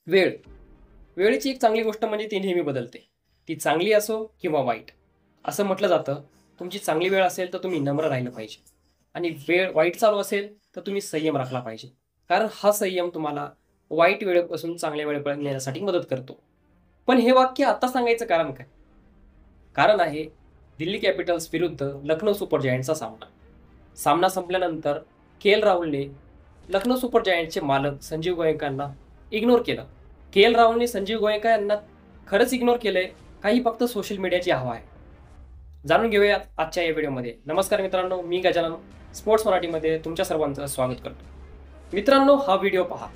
वेळ वेळेची एक चांगली गोष्ट म्हणजे ती नेहमी बदलते. ती चांगली असो किंवा वाईट. असं म्हटलं जातं, तुमची चांगली वेळ असेल तर तुम्ही नम्र राहिलं पाहिजे आणि वेळ वाईट चालू असेल तर तुम्ही संयम राखला पाहिजे. कारण हा संयम तुम्हाला वाईट वेळेपासून चांगल्या वेळेपर्यंत नेण्यासाठी मदत करतो. पण हे वाक्य आता सांगायचं कारण काय? कारण आहे दिल्ली कॅपिटल्स विरुद्ध लखनौ सुपर जायंट्सचा सामना. सामना संपल्यानंतर के.एल. राहुलने लखनौ सुपर जायंट्सचे मालक संजीव गोयंकांना इग्नोर केलं. के.एल. राहुलने संजीव गोयंका यांना खरंच इग्नोर केलंय, काही फक्त सोशल मीडियाची हवा आहे? जाणून घेऊयात आजच्या या व्हिडिओमध्ये. नमस्कार मित्रांनो, मी गजानन स्पोर्ट्स मराठीमध्ये तुमच्या सर्वांचं स्वागत करतो. मित्रांनो, हा व्हिडिओ पहा.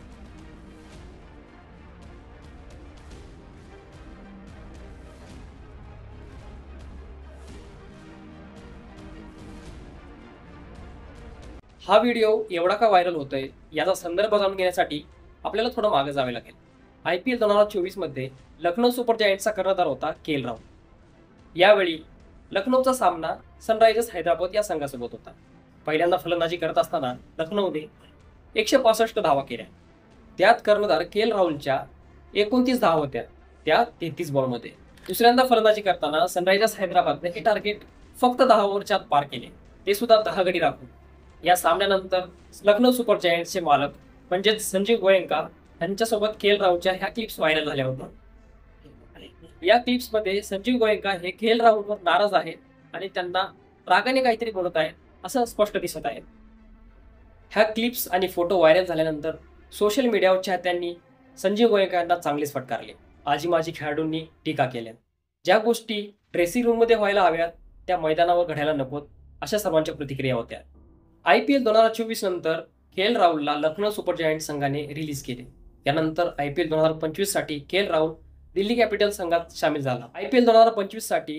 हा व्हिडिओ एवढा का व्हायरल होतोय याचा संदर्भ जाणून घेण्यासाठी आपल्याला थोडं मागे जावे लागेल. IPL 2024 मध्ये लखनौ सुपर जायंट्सचा कर्णधार होता के.एल. राहुल. यावेळी लखनौचा सामना सनरायझर्स हैदराबाद या संघासोबत होता. पहिल्यांदा फलंदाजी करत असताना लखनौने 165 धावा केल्या. त्यात कर्णधार के.एल. राहुलच्या 29 धावा होत्या, त्या 33 बॉलमध्ये. दुसऱ्यांदा फलंदाजी करताना सनरायझर्स हैदराबादने हे टार्गेट फक्त 10 ओव्हरच्या आत पार केले, ते सुद्धा 10 गडी राखून. या सामन्यानंतर लखनौ सुपर जायंट्सचे मालक म्हणजेच संजीव गोयंका यांच्यासोबत के.एल. राहुलच्या ह्या क्लिप्स व्हायरल झाल्या होत्या. या क्लिप्समध्ये संजीव गोयंका हे के.एल. राहुलवर नाराज आहेत आणि त्यांना रागाने काहीतरी बोलत आहेत असं स्पष्ट दिसत आहे. ह्या क्लिप्स आणि फोटो व्हायरल झाल्यानंतर सोशल मीडियावर चाहत्यांनी संजीव गोयंका यांना चांगलेच फटकारले. आजी माजी खेळाडूंनी टीका केल्या. ज्या गोष्टी ड्रेसिंग रूममध्ये व्हायला हव्यात त्या मैदानावर घडायला नकोत, अशा सर्वांच्या प्रतिक्रिया होत्या. IPL 2024 नंतर के.एल. राहुलला लखनौ सुपर जायंट्स संघाने रिलीज केले. यानंतर IPL 2025 साठी के.एल. राहुल दिल्ली कॅपिटल्स संघात सामील झाला. IPL 2025 साठी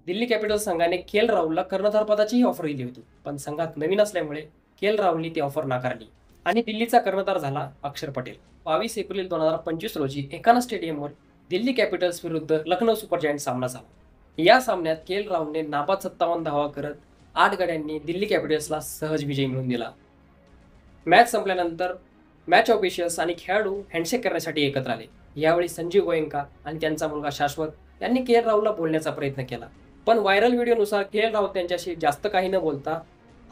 दिल्ली कॅपिटल्स संघाने के.एल. राहुलला कर्णधारपदाचीही ऑफर दिली होती, पण संघात नवीन असल्यामुळे के.एल. राहुलने ती ऑफर नाकारली आणि दिल्लीचा कर्णधार झाला अक्षर पटेल. 22 एप्रिल 2025 रोजी एकाना स्टेडियमवर दिल्ली कॅपिटल्स विरुद्ध लखनौ सुपर जायंट्स सामना झाला. या सामन्यात के.एल. राहुलने नाबाद 57 धावा करत 8 गड्यांनी दिल्ली कॅपिटल्सला सहज विजय मिळवून दिला. मॅच संपल्यानंतर मॅच ऑफिशियल्स आणि खेळाडू हँडशेक करण्यासाठी एकत्र आले. यावेळी संजीव गोयंका आणि त्यांचा मुलगा शाश्वत यांनी के.एल. राहुलला बोलण्याचा प्रयत्न केला, पण व्हायरल व्हिडिओनुसार के.एल. राहुल त्यांच्याशी जास्त काही न बोलता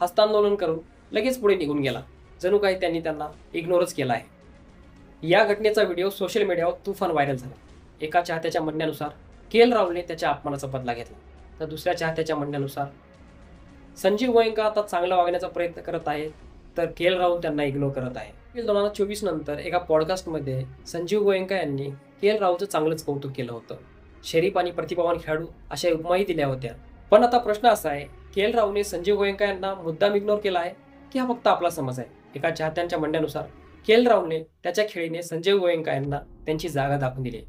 हस्तांदोलन करून लगेच पुढे निघून गेला. जणू काही त्यांनी त्यांना इग्नोरच केला आहे. या घटनेचा व्हिडिओ सोशल मीडियावर तुफान व्हायरल झाला. एका चाहत्याच्या म्हणण्यानुसार के.एल. राहुलने त्याच्या अपमानाचा बदला घेतला, तर दुसऱ्या चाहत्याच्या म्हणण्यानुसार संजीव गोयंका आता चांगला वागण्याचा प्रयत्न करत आहे, तर के.एल. राहुल त्यांना इग्नोर करत आहे. IPL 2024 नंतर एका पॉडकास्टमध्ये संजीव गोयंका यांनी के.एल. राहुलचं चांगलंच कौतुक केलं होतं. शरीफ आणि प्रतिभावान खेळाडू अशा उपमाही दिल्या होत्या. पण आता प्रश्न असा आहे, के.एल. राहुलने संजीव गोयंका यांना मुद्दाम इग्नोर केला आहे की हा फक्त आपला समज आहे? एका चाहत्यांच्या म्हणण्यानुसार के.एल. राहुलने त्याच्या खेळीने संजीव गोयंका यांना त्यांची जागा दाखवून दिली,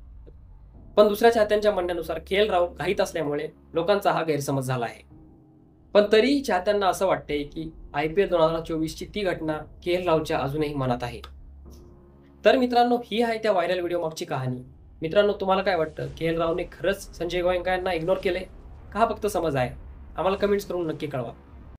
पण दुसऱ्या चाहत्यांच्या म्हणण्यानुसार के.एल. राहुल घाईत असल्यामुळे लोकांचा हा गैरसमज झाला आहे. पण तरीही चाहत्यांना असं वाटतंय की IPL 2024 ची ती घटना के.एल. राहुलच्या अजूनही मनात आहे. तर मित्रांनो, ही आहे त्या व्हायरल व्हिडिओ मागची कहाणी. मित्रांनो, तुम्हाला काय वाटतं? के.एल. राहुलने खरंच संजय गोयंका यांना इग्नोर केले का हा फक्त समज आहे? आम्हाला कमेंट्स करून नक्की कळवा.